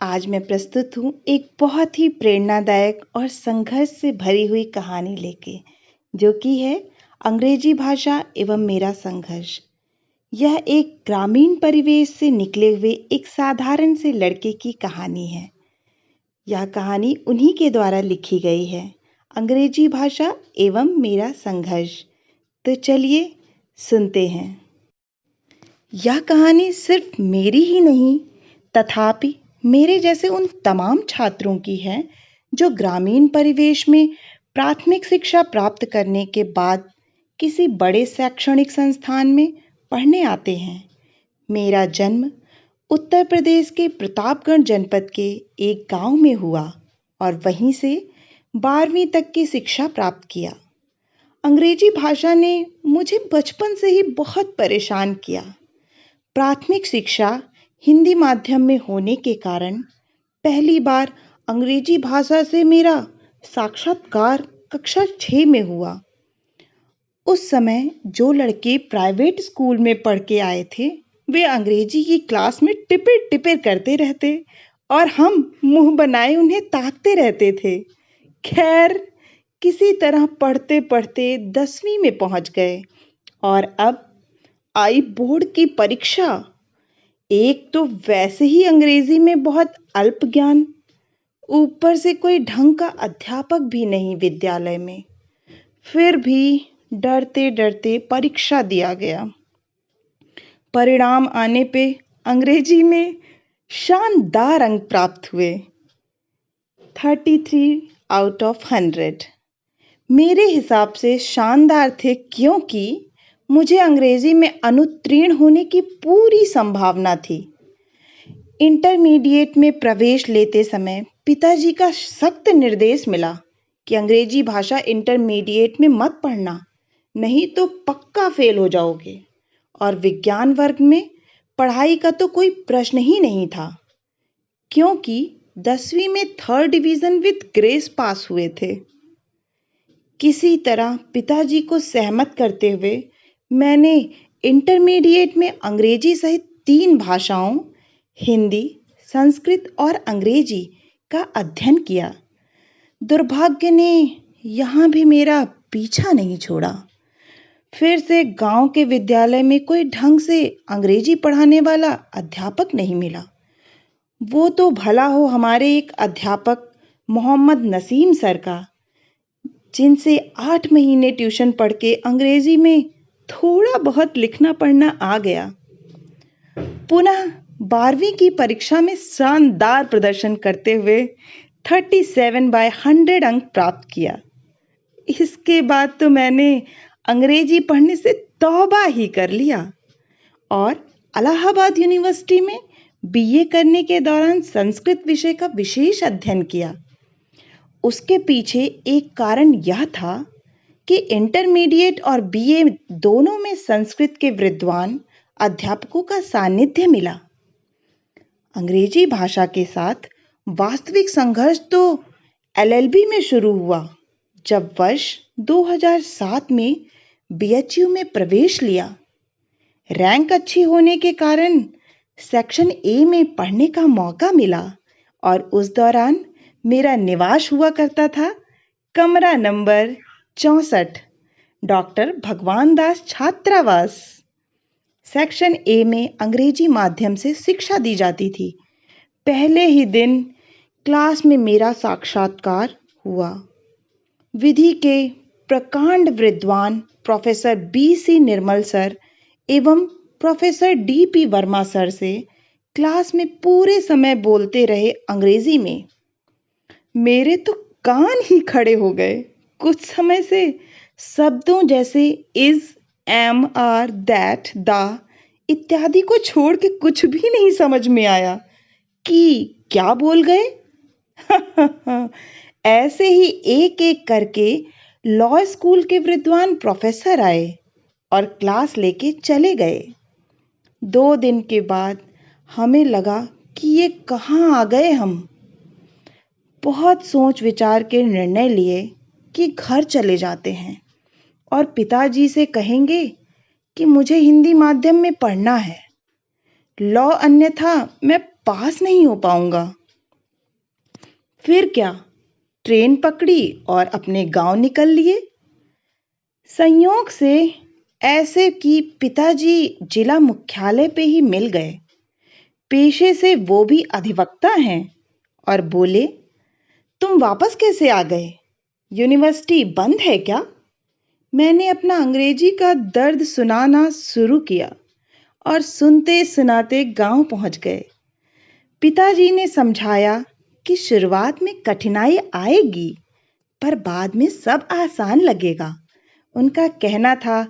आज मैं प्रस्तुत हूँ एक बहुत ही प्रेरणादायक और संघर्ष से भरी हुई कहानी लेके, जो कि है अंग्रेजी भाषा एवं मेरा संघर्ष। यह एक ग्रामीण परिवेश से निकले हुए एक साधारण से लड़के की कहानी है। यह कहानी उन्हीं के द्वारा लिखी गई है, अंग्रेजी भाषा एवं मेरा संघर्ष। तो चलिए सुनते हैं। यह कहानी सिर्फ मेरी ही नहीं, तथापि मेरे जैसे उन तमाम छात्रों की है जो ग्रामीण परिवेश में प्राथमिक शिक्षा प्राप्त करने के बाद किसी बड़े शैक्षणिक संस्थान में पढ़ने आते हैं। मेरा जन्म उत्तर प्रदेश के प्रतापगढ़ जनपद के एक गांव में हुआ और वहीं से 12वीं तक की शिक्षा प्राप्त किया। अंग्रेजी भाषा ने मुझे बचपन से ही बहुत परेशान किया। प्राथमिक शिक्षा हिंदी माध्यम में होने के कारण पहली बार अंग्रेजी भाषा से मेरा साक्षात्कार कक्षा 6 में हुआ। उस समय जो लड़के प्राइवेट स्कूल में पढ़ के आए थे, वे अंग्रेजी की क्लास में टिपिर टिपिर करते रहते और हम मुंह बनाए उन्हें ताकते रहते थे। खैर, किसी तरह पढ़ते पढ़ते 10वीं में पहुंच गए और अब आई बोर्ड की परीक्षा। एक तो वैसे ही अंग्रेजी में बहुत अल्प ज्ञान, ऊपर से कोई ढंग का अध्यापक भी नहीं विद्यालय में। फिर भी डरते डरते परीक्षा दिया गया। परिणाम आने पे अंग्रेजी में शानदार अंक प्राप्त हुए, 33 आउट ऑफ 100। मेरे हिसाब से शानदार थे क्योंकि मुझे अंग्रेजी में अनुत्तीर्ण होने की पूरी संभावना थी। इंटरमीडिएट में प्रवेश लेते समय पिताजी का सख्त निर्देश मिला कि अंग्रेजी भाषा इंटरमीडिएट में मत पढ़ना, नहीं तो पक्का फेल हो जाओगे। और विज्ञान वर्ग में पढ़ाई का तो कोई प्रश्न ही नहीं था, क्योंकि 10वीं में 3rd डिवीजन विद ग्रेस पास हुए थे। किसी तरह पिताजी को सहमत करते हुए मैंने इंटरमीडिएट में अंग्रेजी सहित 3 भाषाओं हिंदी, संस्कृत और अंग्रेजी का अध्ययन किया। दुर्भाग्य ने यहाँ भी मेरा पीछा नहीं छोड़ा। फिर से गांव के विद्यालय में कोई ढंग से अंग्रेजी पढ़ाने वाला अध्यापक नहीं मिला। वो तो भला हो हमारे एक अध्यापक मोहम्मद नसीम सर का, जिनसे 8 महीने ट्यूशन पढ़ के अंग्रेजी में थोड़ा बहुत लिखना पढ़ना आ गया। पुनः 12वीं की परीक्षा में शानदार प्रदर्शन करते हुए 37/100 अंक प्राप्त किया। इसके बाद तो मैंने अंग्रेजी पढ़ने से तौबा ही कर लिया और इलाहाबाद यूनिवर्सिटी में बीए करने के दौरान संस्कृत विषय का विशेष अध्ययन किया। उसके पीछे एक कारण यह था कि इंटरमीडिएट और बीए दोनों में संस्कृत के विद्वान अध्यापकों का सानिध्य मिला। अंग्रेजी भाषा के साथ वास्तविक संघर्ष तो एलएलबी में शुरू हुआ, जब वर्ष 2007 में बीएचयू में प्रवेश लिया। रैंक अच्छी होने के कारण सेक्शन ए में पढ़ने का मौका मिला और उस दौरान मेरा निवास हुआ करता था कमरा नंबर 64, डॉक्टर भगवान दास छात्रावास। सेक्शन ए में अंग्रेजी माध्यम से शिक्षा दी जाती थी। पहले ही दिन क्लास में मेरा साक्षात्कार हुआ। विधि के प्रकांड विद्वान प्रोफेसर BC निर्मल सर एवं प्रोफेसर DP वर्मा सर से क्लास में पूरे समय बोलते रहे अंग्रेजी में। मेरे तो कान ही खड़े हो गए। कुछ समय से शब्दों जैसे is, am, are, that, the इत्यादि को छोड़ के कुछ भी नहीं समझ में आया कि क्या बोल गए। ऐसे ही एक एक करके लॉ स्कूल के विद्वान प्रोफेसर आए और क्लास लेके चले गए। 2 दिन के बाद हमें लगा कि ये कहाँ आ गए हम। बहुत सोच विचार के निर्णय लिए कि घर चले जाते हैं और पिताजी से कहेंगे कि मुझे हिंदी माध्यम में पढ़ना है, लॉ अन्यथा मैं पास नहीं हो पाऊंगा। फिर क्या, ट्रेन पकड़ी और अपने गांव निकल लिए। संयोग से ऐसे कि पिताजी जिला मुख्यालय पे ही मिल गए। पेशे से वो भी अधिवक्ता हैं और बोले, तुम वापस कैसे आ गए? यूनिवर्सिटी बंद है क्या? मैंने अपना अंग्रेजी का दर्द सुनाना शुरू किया और सुनते सुनाते गांव पहुंच गए। पिताजी ने समझाया कि शुरुआत में कठिनाई आएगी, पर बाद में सब आसान लगेगा। उनका कहना था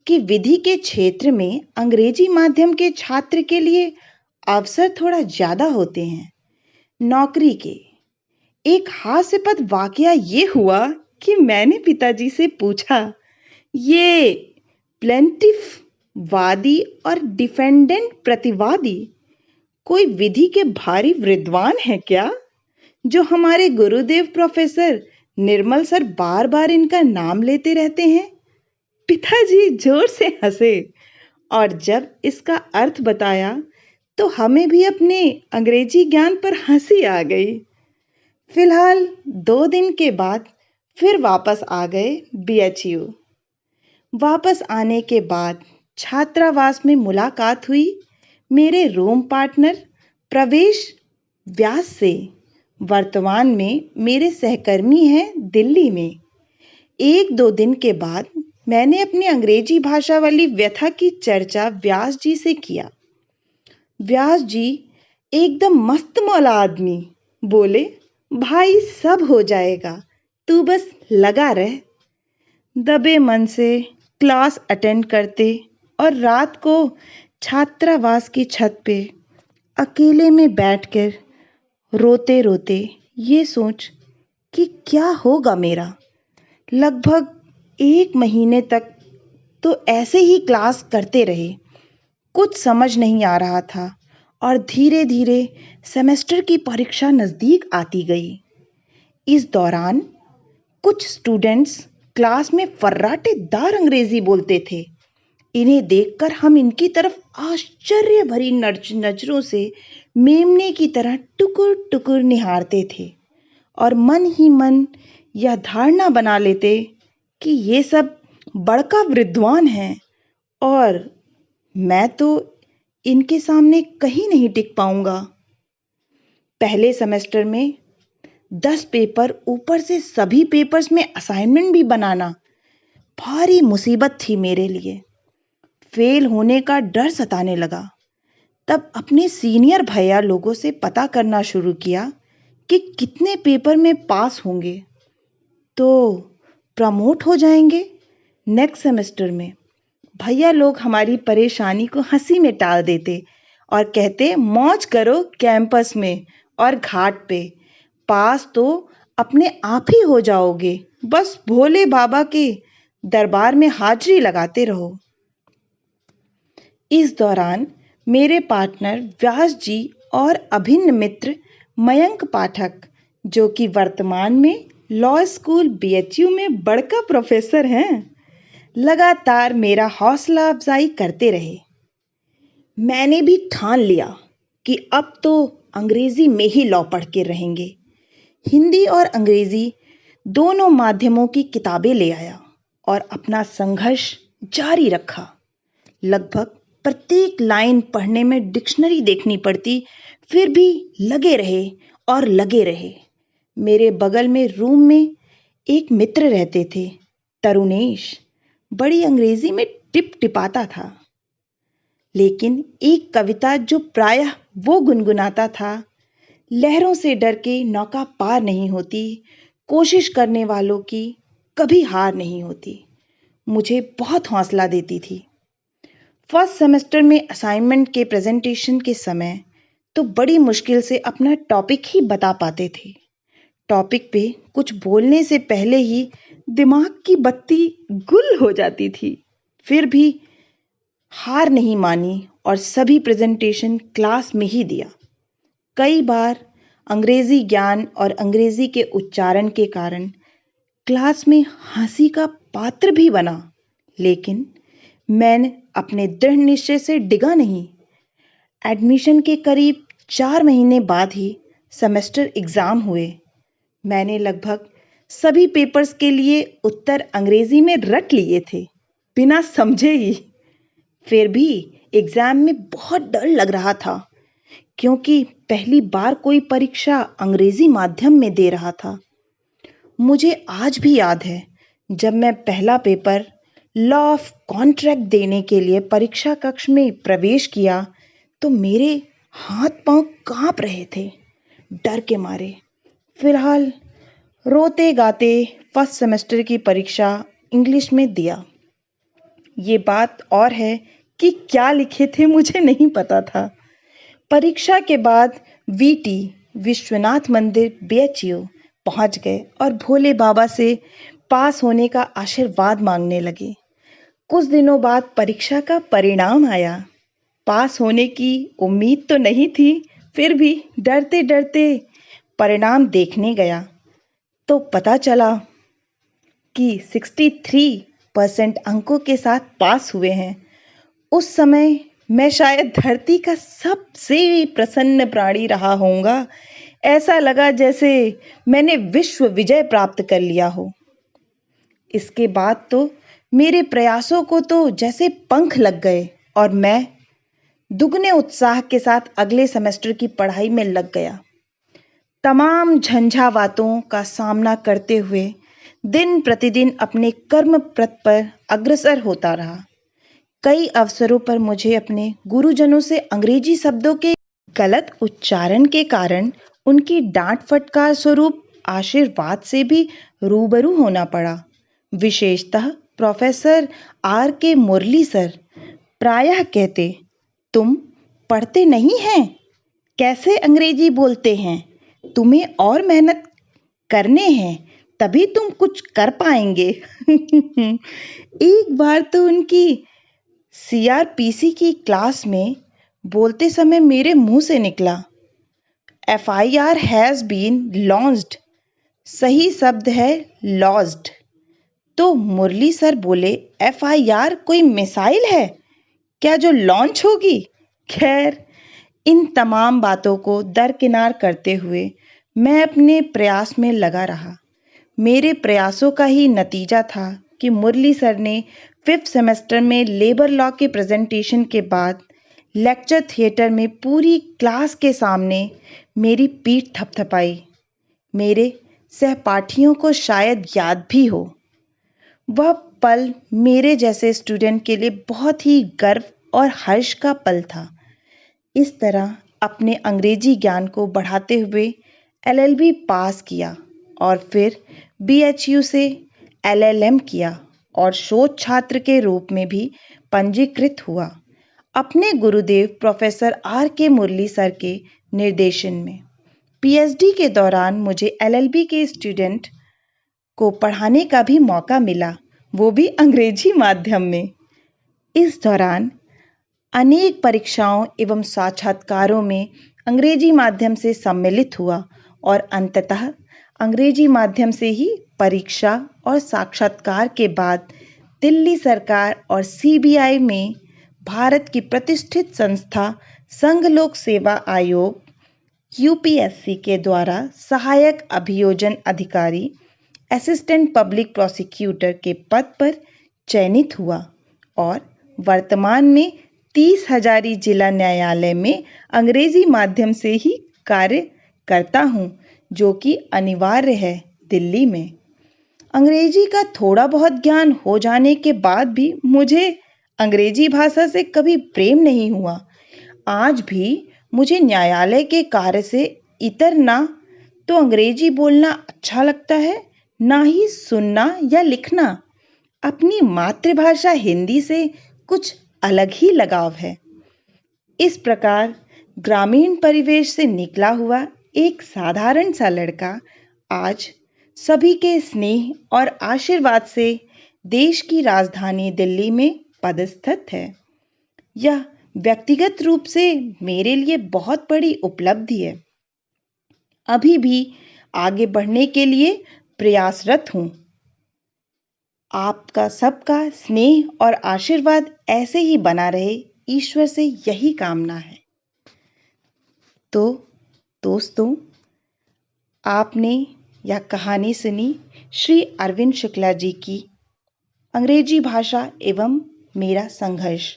कि विधि के क्षेत्र में अंग्रेजी माध्यम के छात्र के लिए अवसर थोड़ा ज्यादा होते हैं। नौकरी के एक हास्यपद वाकया ये हुआ कि मैंने पिताजी से पूछा, ये प्लेंटिफ वादी और डिफेंडेंट प्रतिवादी कोई विधि के भारी विद्वान है क्या, जो हमारे गुरुदेव प्रोफेसर निर्मल सर बार बार इनका नाम लेते रहते हैं? पिताजी जोर से हंसे और जब इसका अर्थ बताया तो हमें भी अपने अंग्रेजी ज्ञान पर हंसी आ गई। फिलहाल 2 दिन के बाद फिर वापस आ गए बीएचयू। वापस आने के बाद छात्रावास में मुलाकात हुई मेरे रूम पार्टनर प्रवेश व्यास से। वर्तमान में मेरे सहकर्मी हैं दिल्ली में। 1-2 दिन के बाद मैंने अपनी अंग्रेजी भाषा वाली व्यथा की चर्चा व्यास जी से किया। व्यास जी एकदम मस्त मौला आदमी बोले, भाई सब हो जाएगा, तू बस लगा रह। दबे मन से क्लास अटेंड करते और रात को छात्रावास की छत पे अकेले में बैठकर रोते रोते ये सोच कि क्या होगा मेरा। लगभग 1 महीने तक तो ऐसे ही क्लास करते रहे। कुछ समझ नहीं आ रहा था और धीरे धीरे सेमेस्टर की परीक्षा नज़दीक आती गई। इस दौरान कुछ स्टूडेंट्स क्लास में फर्राटेदार अंग्रेजी बोलते थे। इन्हें देखकर हम इनकी तरफ आश्चर्य भरी नजरों से मेमने की तरह टुकुर टुकुर निहारते थे और मन ही मन यह धारणा बना लेते कि ये सब बड़का विद्वान हैं और मैं तो इनके सामने कहीं नहीं टिक पाऊंगा। पहले सेमेस्टर में 10 पेपर, ऊपर से सभी पेपर्स में असाइनमेंट भी बनाना भारी मुसीबत थी मेरे लिए। फेल होने का डर सताने लगा। तब अपने सीनियर भैया लोगों से पता करना शुरू किया कि कितने पेपर में पास होंगे तो प्रमोट हो जाएंगे नेक्स्ट सेमेस्टर में। भैया लोग हमारी परेशानी को हंसी में टाल देते और कहते, मौज करो कैंपस में और घाट पे, पास तो अपने आप ही हो जाओगे, बस भोले बाबा के दरबार में हाजिरी लगाते रहो। इस दौरान मेरे पार्टनर व्यास जी और अभिन्न मित्र मयंक पाठक, जो कि वर्तमान में लॉ स्कूल बीएचयू में बड़का प्रोफेसर हैं, लगातार मेरा हौसला अफजाई करते रहे। मैंने भी ठान लिया कि अब तो अंग्रेजी में ही लॉ पढ़ के रहेंगे। हिंदी और अंग्रेजी दोनों माध्यमों की किताबें ले आया और अपना संघर्ष जारी रखा। लगभग प्रत्येक लाइन पढ़ने में डिक्शनरी देखनी पड़ती, फिर भी लगे रहे और लगे रहे। मेरे बगल में रूम में एक मित्र रहते थे, तरुणेश। बड़ी अंग्रेजी में टिप टिपाता था, लेकिन एक कविता जो प्रायः वो गुनगुनाता था, लहरों से डर के नौका पार नहीं होती, कोशिश करने वालों की कभी हार नहीं होती, मुझे बहुत हौसला देती थी। फर्स्ट सेमेस्टर में असाइनमेंट के प्रेजेंटेशन के समय तो बड़ी मुश्किल से अपना टॉपिक ही बता पाते थे। टॉपिक पे कुछ बोलने से पहले ही दिमाग की बत्ती गुल हो जाती थी। फिर भी हार नहीं मानी और सभी प्रेजेंटेशन क्लास में ही दिया। कई बार अंग्रेजी ज्ञान और अंग्रेजी के उच्चारण के कारण क्लास में हंसी का पात्र भी बना, लेकिन मैंने अपने दृढ़ निश्चय से डिगा नहीं। एडमिशन के करीब 4 महीने बाद ही सेमेस्टर एग्जाम हुए। मैंने लगभग सभी पेपर्स के लिए उत्तर अंग्रेजी में रट लिए थे, बिना समझे ही। फिर भी एग्जाम में बहुत डर लग रहा था, क्योंकि पहली बार कोई परीक्षा अंग्रेजी माध्यम में दे रहा था। मुझे आज भी याद है, जब मैं पहला पेपर लॉ ऑफ कॉन्ट्रैक्ट देने के लिए परीक्षा कक्ष में प्रवेश किया, तो मेरे हाथ पांव कांप रहे थे डर के मारे। फिलहाल रोते गाते फर्स्ट सेमेस्टर की परीक्षा इंग्लिश में दिया। ये बात और है कि क्या लिखे थे मुझे नहीं पता था। परीक्षा के बाद वीटी विश्वनाथ मंदिर बीएचयू पहुंच गए और भोले बाबा से पास होने का आशीर्वाद मांगने लगे। कुछ दिनों बाद परीक्षा का परिणाम आया। पास होने की उम्मीद तो नहीं थी, फिर भी डरते डरते परिणाम देखने गया तो पता चला कि 63% अंकों के साथ पास हुए हैं। उस समय मैं शायद धरती का सबसे प्रसन्न प्राणी रहा होऊंगा। ऐसा लगा जैसे मैंने विश्व विजय प्राप्त कर लिया हो। इसके बाद तो मेरे प्रयासों को तो जैसे पंख लग गए और मैं दुगने उत्साह के साथ अगले सेमेस्टर की पढ़ाई में लग गया। तमाम झंझावातों का सामना करते हुए दिन प्रतिदिन अपने कर्म पथ पर अग्रसर होता रहा। कई अवसरों पर मुझे अपने गुरुजनों से अंग्रेजी शब्दों के गलत उच्चारण के कारण उनकी डांट फटकार स्वरूप आशीर्वाद से भी रूबरू होना पड़ा। विशेषतः प्रोफेसर आर के मुरली सर प्रायः कहते, तुम पढ़ते नहीं हैं, कैसे अंग्रेजी बोलते हैं, तुम्हें और मेहनत करने हैं, तभी तुम कुछ कर पाएंगे। एक बार तो उनकी सीआरपीसी की क्लास में बोलते समय मेरे मुंह से निकला, एफआईआर हैज बीन लॉन्च्ड। सही शब्द है लॉस्ड। तो मुरली सर बोले, एफआईआर कोई मिसाइल है क्या जो लॉन्च होगी? खैर, इन तमाम बातों को दरकिनार करते हुए मैं अपने प्रयास में लगा रहा। मेरे प्रयासों का ही नतीजा था कि मुरली सर ने 5th सेमेस्टर में लेबर लॉ के प्रेजेंटेशन के बाद लेक्चर थिएटर में पूरी क्लास के सामने मेरी पीठ थपथपाई। मेरे सहपाठियों को शायद याद भी हो। वह पल मेरे जैसे स्टूडेंट के लिए बहुत ही गर्व और हर्ष का पल था। इस तरह अपने अंग्रेजी ज्ञान को बढ़ाते हुए एलएलबी पास किया और फिर बीएचयू से एलएलएम किया और शोध छात्र के रूप में भी पंजीकृत हुआ अपने गुरुदेव प्रोफेसर आर के मुरली सर के निर्देशन में। पीएचडी के दौरान मुझे एलएलबी के स्टूडेंट को पढ़ाने का भी मौका मिला, वो भी अंग्रेजी माध्यम में। इस दौरान अनेक परीक्षाओं एवं साक्षात्कारों में अंग्रेजी माध्यम से सम्मिलित हुआ और अंततः अंग्रेजी माध्यम से ही परीक्षा और साक्षात्कार के बाद दिल्ली सरकार और सीबीआई में भारत की प्रतिष्ठित संस्था संघ लोक सेवा आयोग यूपीएससी के द्वारा सहायक अभियोजन अधिकारी असिस्टेंट पब्लिक प्रोसिक्यूटर के पद पर चयनित हुआ और वर्तमान में 30 हजारी जिला न्यायालय में अंग्रेजी माध्यम से ही कार्य करता हूँ, जो कि अनिवार्य है दिल्ली में। अंग्रेजी का थोड़ा बहुत ज्ञान हो जाने के बाद भी मुझे अंग्रेजी भाषा से कभी प्रेम नहीं हुआ। आज भी मुझे न्यायालय के कार्य से इतर ना तो अंग्रेजी बोलना अच्छा लगता है, ना ही सुनना या लिखना। अपनी मातृभाषा हिंदी से कुछ अलग ही लगाव है। इस प्रकार ग्रामीण परिवेश से निकला हुआ एक साधारण सा लड़का आज सभी के स्नेह और आशीर्वाद से देश की राजधानी दिल्ली में पदस्थित है। यह व्यक्तिगत रूप से मेरे लिए बहुत बड़ी उपलब्धि है। अभी भी आगे बढ़ने के लिए प्रयासरत हूँ। आपका सबका स्नेह और आशीर्वाद ऐसे ही बना रहे, ईश्वर से यही कामना है। तो दोस्तों, आपने यह कहानी सुनी श्री अरविंद शुक्ला जी की, अंग्रेजी भाषा एवं मेरा संघर्ष।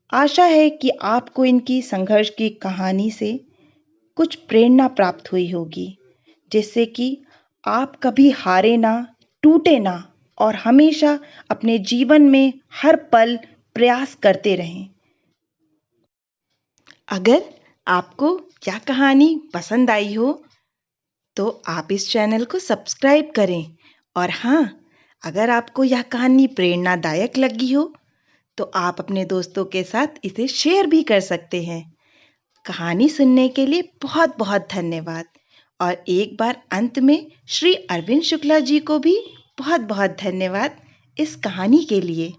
आशा है कि आपको इनकी संघर्ष की कहानी से कुछ प्रेरणा प्राप्त हुई होगी, जिससे कि आप कभी हारे ना, टूटे ना और हमेशा अपने जीवन में हर पल प्रयास करते रहें। अगर आपको यह कहानी पसंद आई हो तो आप इस चैनल को सब्सक्राइब करें। और हाँ, अगर आपको यह कहानी प्रेरणादायक लगी हो तो आप अपने दोस्तों के साथ इसे शेयर भी कर सकते हैं। कहानी सुनने के लिए बहुत बहुत धन्यवाद। और एक बार अंत में श्री अरविंद शुक्ला जी को भी बहुत बहुत धन्यवाद इस कहानी के लिए।